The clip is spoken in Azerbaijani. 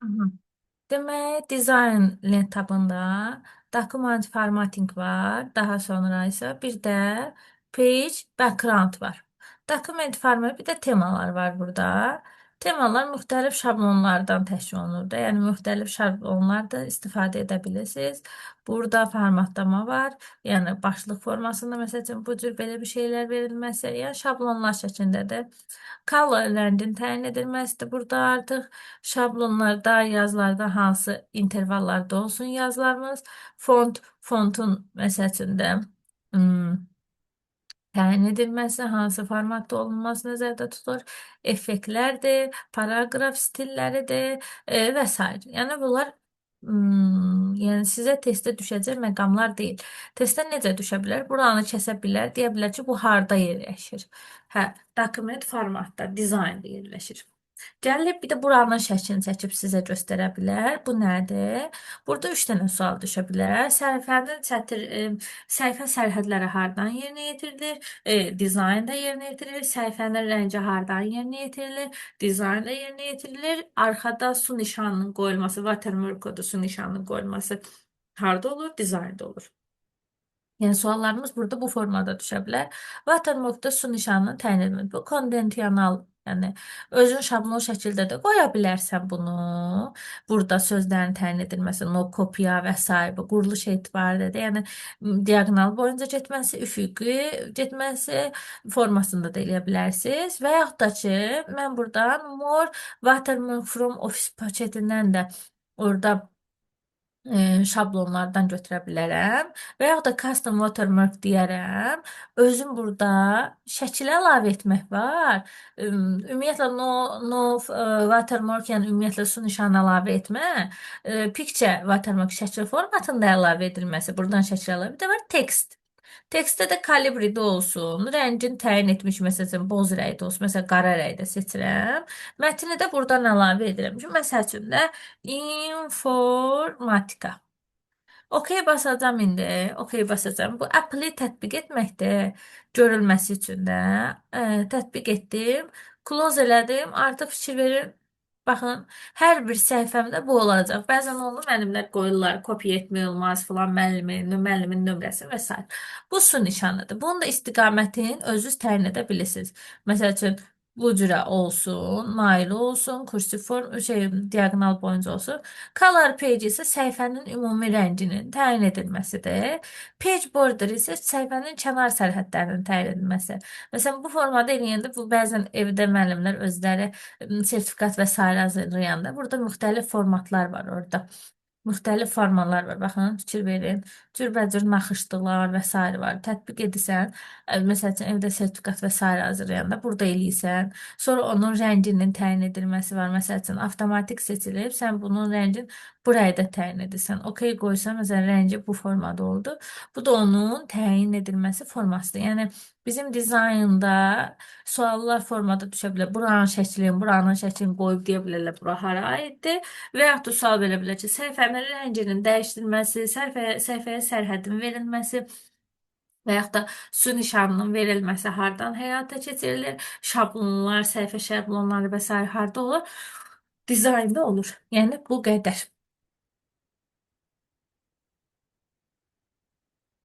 Hı. Demək, dizayn lentabında document formatting var. Daha sonra isə bir də page background var. Document format bir də temalar var burada. Temalar müxtəlif şablonlardan təşkil olunur da. Yəni müxtəlif şablonlarda istifadə edə bilirsiniz. Burada formatlama var. Yəni başlıq formasında məsəl üçün bu cür belə bir şeylər verilməsi, yəni şablonlar şəklindədir. Color rəngin təyin edilməsidir. Burada artıq şablonlarda, yazılarda hansı intervallarda olsun yazılarımız. Fontun məsəl üçün də təyin edilməsi, hansı formatda olunması nəzərdə tutulur. Effektlərdir, paragraf stilləridir və s. Yəni bunlar yəni sizə testdə düşəcək məqamlar deyil. Testdə necə düşə bilər? Buranı kəsə bilər, deyə bilər ki, bu harda yerləşir? Hə, dokument formatda, dizaynda yerləşir. Gəlib bir də buranın şəklini çəkib sizə göstərə bilər. Bu nədir? Burada 3 dənə sual düşə bilər. Səhifə sərhədləri hardan yerinə yetirilir? Dizaynda yerinə yetirilir. Səhifənin rəngi hardan yerinə yetirilir? Dizaynda yerinə yetirilir. Arxada su nişanının qoyulması, watermark kodu su nişanının qoyulması harda olur? Dizaynda olur. Yəni suallarımız burada bu formada düşə bilər. Watermarkda su nişanını təyin etmək. Bu konvensional, yəni özün şablon şəkildə də qoya bilərsən bunu. Burada sözlərin təyin edilməsi, no kopya və s. bu quruluş etibarı da, yəni diaqonal boyunca getməsi, üfüqi getməsi formasında da eləyə bilərsiniz. Və yaxud da ki, mən buradan more watermark from office paketindən də orada şablonlardan götürə bilərəm və yaxud da custom watermark deyərəm. Özüm burada şəkil əlavə etmək var. Ümumiyyətlə watermark, yəni ümumiyyətlə su nişanı əlavə etmə. Picture watermark şəkil formatında əlavə edilməsi. Buradan şəkil əlavə. Bir də var text. Tekstdə də kalibridə olsun, rəngin təyin etmiş, məsələn, boz rəngdə olsun, məsələn, qara rəngdə seçirəm. Mətni də buradan əlavə edirəm. Məsəl üçün də informatika. OK basacağım indi. OK basacağım. Bu appli tətbiq etməkdir. Görülməsi üçün də tətbiq etdim. Close elədim. Artıq fikir verin. Baxın, hər bir səhifəmdə bu olacaq. Bəzən onu müəllimlər qoyurlar, kopya etmək olmaz filan, müəllimin nömrəsi və s. Bu su nişanıdır. Bunun da istiqamətin özünüz təyin edə bilirsiniz. Məsəl üçün bu cürə olsun, maylı olsun, kursiv form, diaqonal boyunca olsun. Color page isə səhifənin ümumi rənginin təyin edilməsidir. Page border isə səhifənin kənar sərhədlərinin təyin edilməsi. Məsələn, bu formada eləyəndə bu bəzən evdə müəllimlər özləri sertifikat və sair hazırlayanda burada müxtəlif formatlar var orada. Müxtəlif formalar var. Baxın, fikir verin. Cürbəcür naxışlıqlar və s. var. Tətbiq edirsən, məsəl üçün evdə sertifikat və s. hazırlayanda burada eləyirsən. Sonra onun rənginin təyin edilməsi var. Məsəl üçün avtomatik seçilib, sən bunun rəngin bu rəngdə təyin edirsən. OK qoysan, məsələn, rəngi bu formada oldu. Bu da onun təyin edilməsi formasıdır. Yəni bizim dizaynda suallar formada düşə bilər. Buranın şəklini qoyub deyə bilərlər, bura hara aiddir? Və yaxud da sual verə bilər ki, səhifənin rənginin dəyişdirilməsi, səhifəyə sərhədin verilməsi və yaxud da su nişanının verilməsi hardan həyata keçirilir? Şablonlar, səhifə şablonları və s. harda olur? Dizaynda olur. Yəni bu qədər.